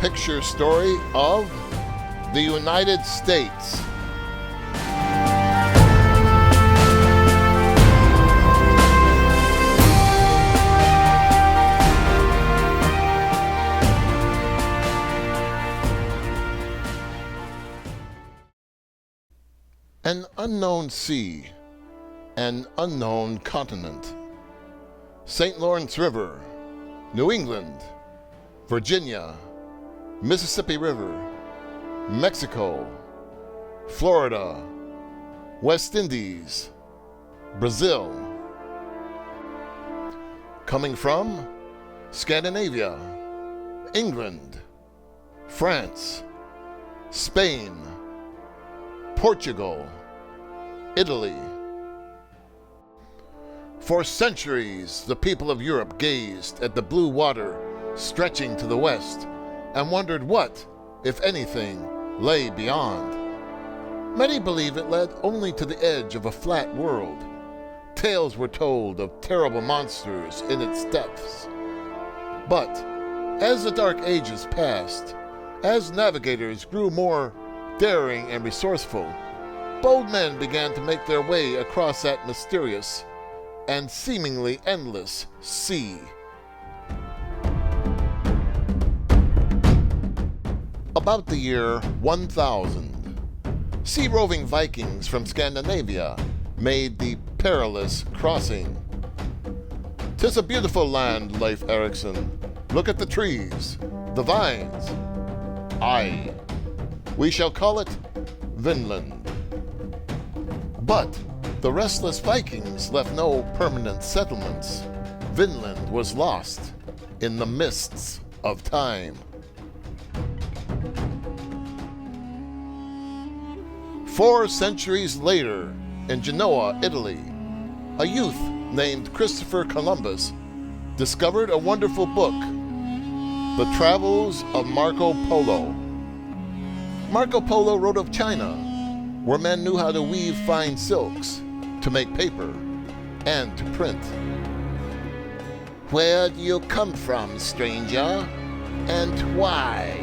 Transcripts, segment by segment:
picture story of the United States. An unknown sea, an unknown continent. St. Lawrence River, New England, Virginia, Mississippi River, Mexico, Florida, West Indies, Brazil. Coming from Scandinavia, England, France, Spain, Portugal, Italy. For centuries, the people of Europe gazed at the blue water stretching to the west and wondered what, if anything, lay beyond. Many believe it led only to the edge of a flat world. Tales were told of terrible monsters in its depths. But as the Dark Ages passed, as navigators grew more daring and resourceful, bold men began to make their way across that mysterious and seemingly endless sea. About the year 1000, sea-roving Vikings from Scandinavia made the perilous crossing. "'Tis a beautiful land, Leif Erikson. Look at the trees, the vines. Aye, we shall call it Vinland." But the restless Vikings left no permanent settlements. Vinland was lost in the mists of time. 4 centuries later, in Genoa, Italy, a youth named Christopher Columbus discovered a wonderful book, The Travels of Marco Polo. Marco Polo wrote of China, where men knew how to weave fine silks, to make paper, and to print. "Where do you come from, stranger, and why?"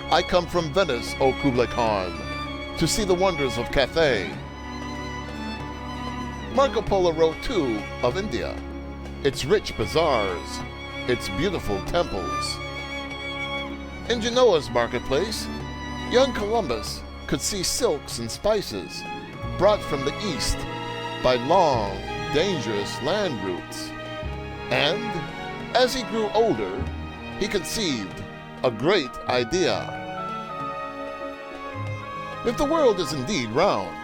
"I come from Venice, O Kublai Khan, to see the wonders of Cathay." Marco Polo wrote, too, of India, its rich bazaars, its beautiful temples. In Genoa's marketplace, young Columbus could see silks and spices brought from the east by long, dangerous land routes. And as he grew older, he conceived a great idea. If the world is indeed round,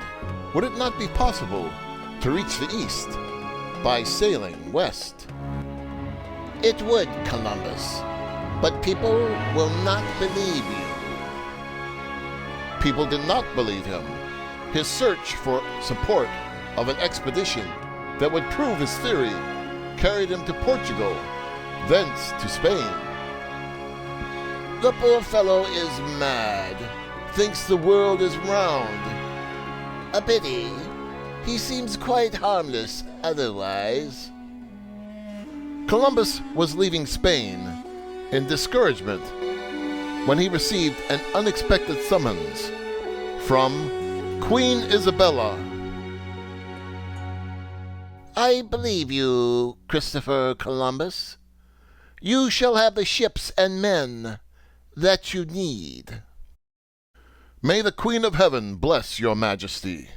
would it not be possible to reach the east by sailing west? "It would, Columbus, but people will not believe you." People did not believe him. His search for support of an expedition that would prove his theory carried him to Portugal, thence to Spain. "The poor fellow is mad, thinks the world is round. A pity. He seems quite harmless otherwise." Columbus was leaving Spain in discouragement when he received an unexpected summons from Queen Isabella. "I believe you, Christopher Columbus. You shall have the ships and men that you need." "May the Queen of Heaven bless your majesty."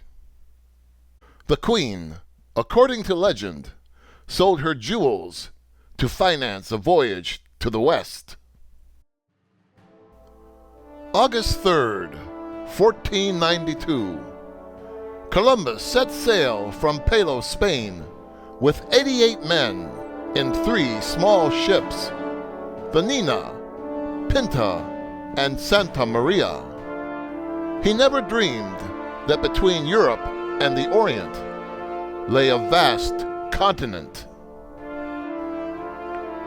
The Queen, according to legend, sold her jewels to finance a voyage to the west. August 3rd, 1492. Columbus set sail from Palos, Spain, with 88 men in 3 small ships, the Nina, Pinta, and Santa Maria. He never dreamed that between Europe and the Orient lay a vast continent.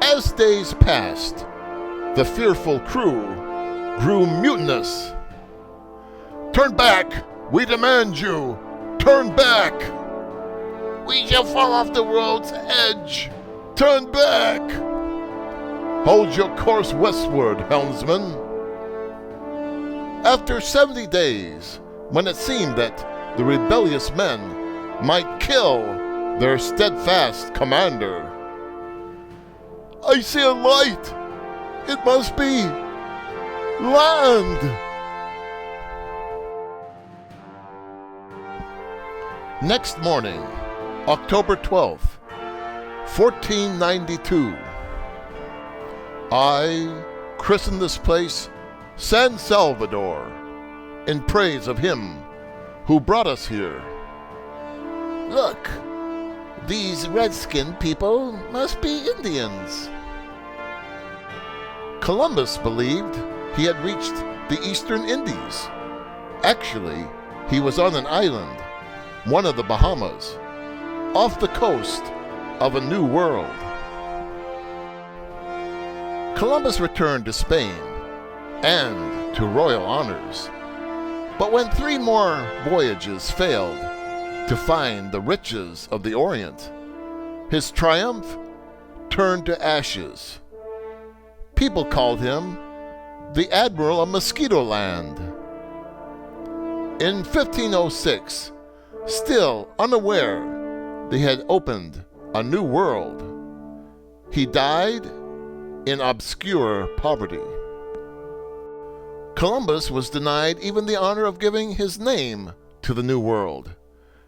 As days passed, the fearful crew grew mutinous. "Turn back! We demand you! Turn back! We shall fall off the world's edge! Turn back!" Hold your course westward, helmsman. After 70 days, when it seemed that the rebellious men might kill their steadfast commander, I see a light. It must be land. Next morning, October 12th, 1492, I christened this place San Salvador in praise of him who brought us here. Look, these red-skinned people must be Indians. Columbus believed he had reached the Eastern Indies. Actually, he was on an island, one of the Bahamas, off the coast of a new world. Columbus returned to Spain and to royal honors. But when 3 more voyages failed to find the riches of the Orient, his triumph turned to ashes. People called him the Admiral of Mosquito Land. In 1506, still unaware they had opened a new world, he died in obscure poverty. Columbus was denied even the honor of giving his name to the New World.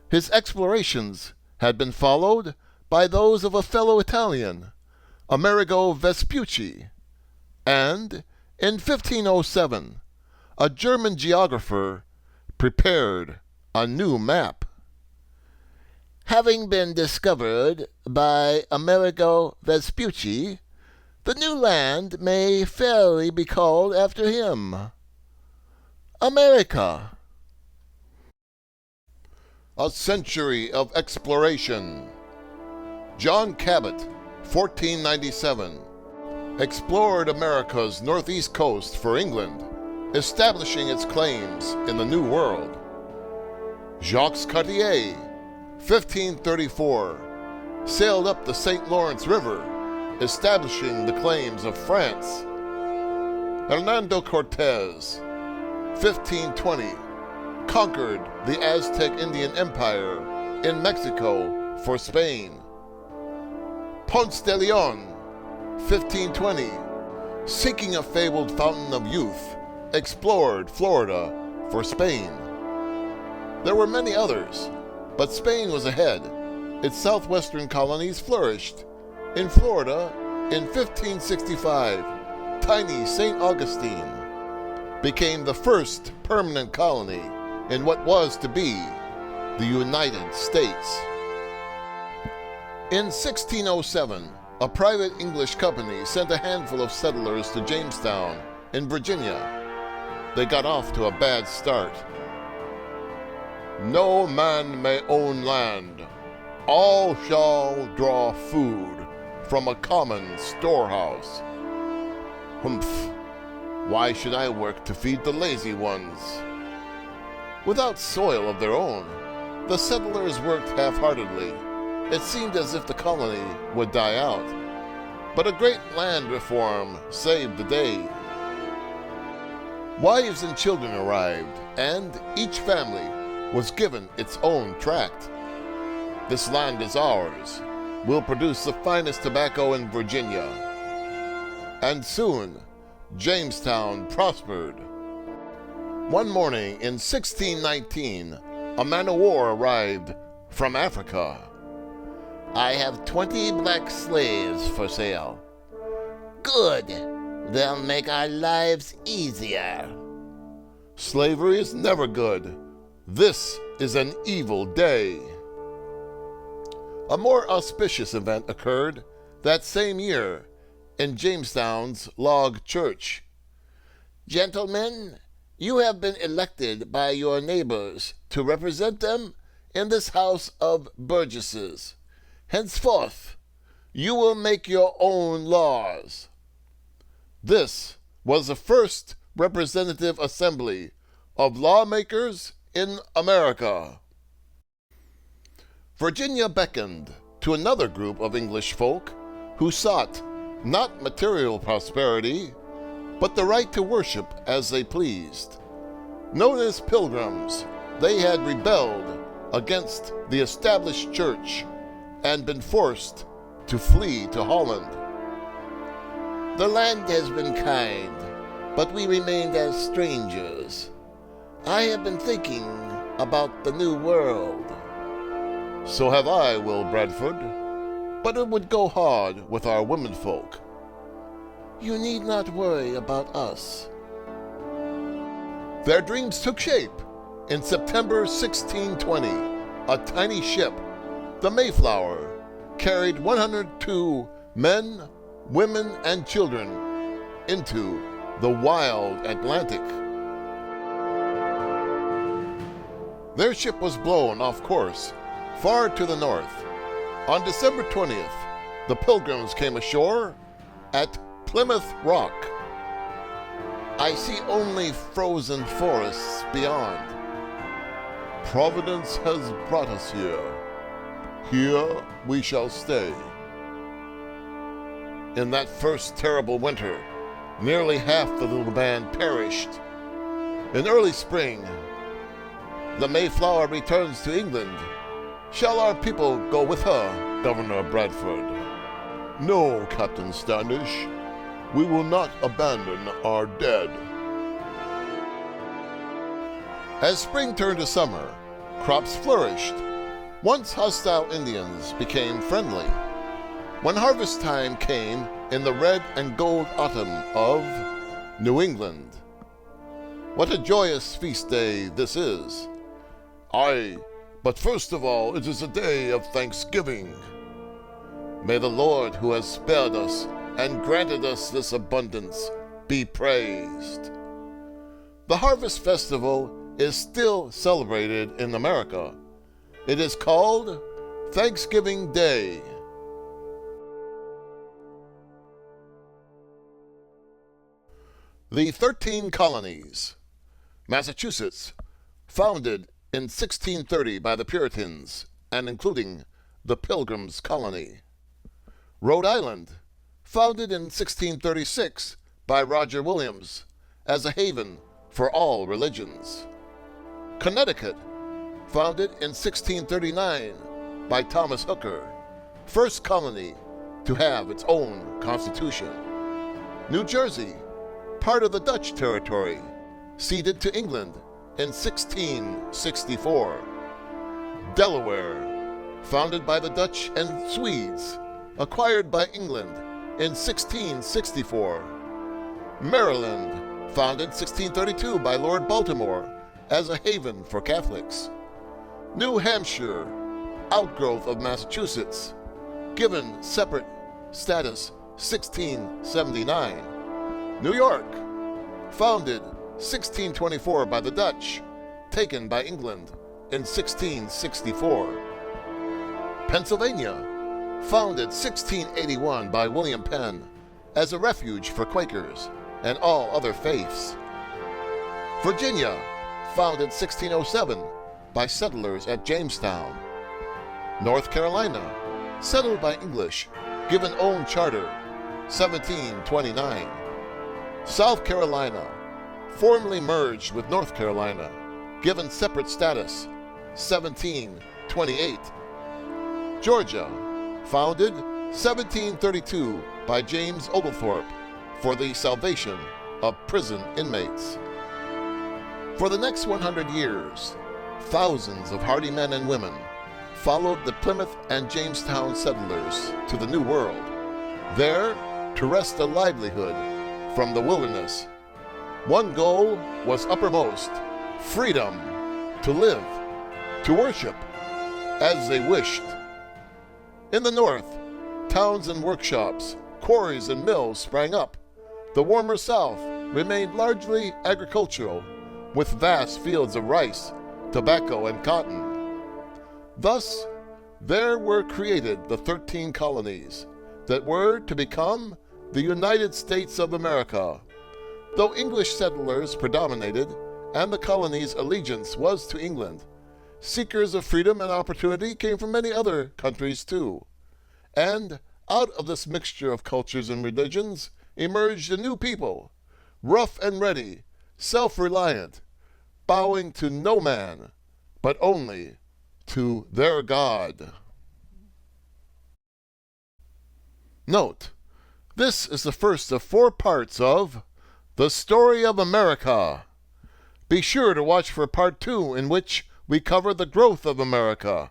His explorations had been followed by those of a fellow Italian, Amerigo Vespucci, and in 1507, a German geographer prepared a new map. Having been discovered by Amerigo Vespucci, the new land may fairly be called after him. America. A century of exploration. John Cabot, 1497, explored America's northeast coast for England, establishing its claims in the New World. Jacques Cartier, 1534, sailed up the St. Lawrence River, establishing the claims of France. Hernando Cortez, 1520, conquered the Aztec Indian Empire in Mexico for Spain. Ponce de Leon, 1520, seeking a fabled fountain of youth, explored Florida for Spain. There were many others, but Spain was ahead. Its southwestern colonies flourished. In Florida, in 1565, tiny St. Augustine became the first permanent colony in what was to be the United States. In 1607, a private English company sent a handful of settlers to Jamestown in Virginia. They got off to a bad start. No man may own land. All shall draw food from a common storehouse. Humph! Why should I work to feed the lazy ones? Without soil of their own, the settlers worked half-heartedly. It seemed as if the colony would die out. But a great land reform saved the day. Wives and children arrived, and each family was given its own tract. This land is ours. We'll produce the finest tobacco in Virginia. And soon, Jamestown prospered. One morning in 1619, a man-of-war arrived from Africa. I have 20 black slaves for sale. Good. They'll make our lives easier. Slavery is never good. This is an evil day. A more auspicious event occurred that same year in Jamestown's log church. Gentlemen, you have been elected by your neighbors to represent them in this House of Burgesses. Henceforth, you will make your own laws. This was the first representative assembly of lawmakers in America. Virginia beckoned to another group of English folk who sought not material prosperity, but the right to worship as they pleased. Known as pilgrims, they had rebelled against the established church and been forced to flee to Holland. The land has been kind, but we remained as strangers. I have been thinking about the New World. So have I, Will Bradford, but it would go hard with our womenfolk. You need not worry about us. Their dreams took shape. In September 1620, a tiny ship, the Mayflower, carried 102 men, women, and children into the wild Atlantic. Their ship was blown off course, far to the north. On December 20th, the Pilgrims came ashore at Plymouth Rock. I see only frozen forests beyond. Providence has brought us here. Here we shall stay. In that first terrible winter, nearly half the little band perished. In early spring, the Mayflower returns to England. Shall our people go with her, Governor Bradford? No, Captain Standish. We will not abandon our dead. As spring turned to summer, crops flourished. Once hostile Indians became friendly. When harvest time came in the red and gold autumn of New England. What a joyous feast day this is! Aye, but first of all, it is a day of thanksgiving. May the Lord, who has spared us and granted us this abundance, be praised. The Harvest Festival is still celebrated in America. It is called Thanksgiving Day. The 13 Colonies. Massachusetts, founded in 1630 by the Puritans and including the Pilgrims' Colony. Rhode Island, founded in 1636 by Roger Williams as a haven for all religions. Connecticut, founded in 1639 by Thomas Hooker, first colony to have its own constitution. New Jersey, part of the Dutch territory, ceded to England in 1664. Delaware, founded by the Dutch and Swedes, acquired by England in 1664. Maryland, founded 1632 by Lord Baltimore as a haven for Catholics. New Hampshire, outgrowth of Massachusetts, given separate status 1679. New York, founded 1624 by the Dutch, taken by England in 1664. Pennsylvania, founded 1681 by William Penn as a refuge for Quakers and all other faiths. Virginia, founded 1607 by settlers at Jamestown. North Carolina, settled by English, given own charter 1729. South Carolina, formally merged with North Carolina, given separate status 1728. Georgia, founded 1732 by James Oglethorpe for the salvation of prison inmates. For the next 100 years, thousands of hardy men and women followed the Plymouth and Jamestown settlers to the New World, there to wrest a livelihood from the wilderness. One goal was uppermost: freedom to live, to worship as they wished. In the north, towns and workshops, quarries and mills sprang up. The warmer south remained largely agricultural, with vast fields of rice, tobacco, and cotton. Thus, there were created the 13 colonies that were to become the United States of America. Though English settlers predominated and the colony's allegiance was to England, seekers of freedom and opportunity came from many other countries too. And Out of this mixture of cultures and religions emerged a new people, rough and ready, self-reliant, bowing to no man, but only to their God. Note, this is the first of 4 parts of The Story of America. Be sure to watch for part 2, in which we cover the growth of America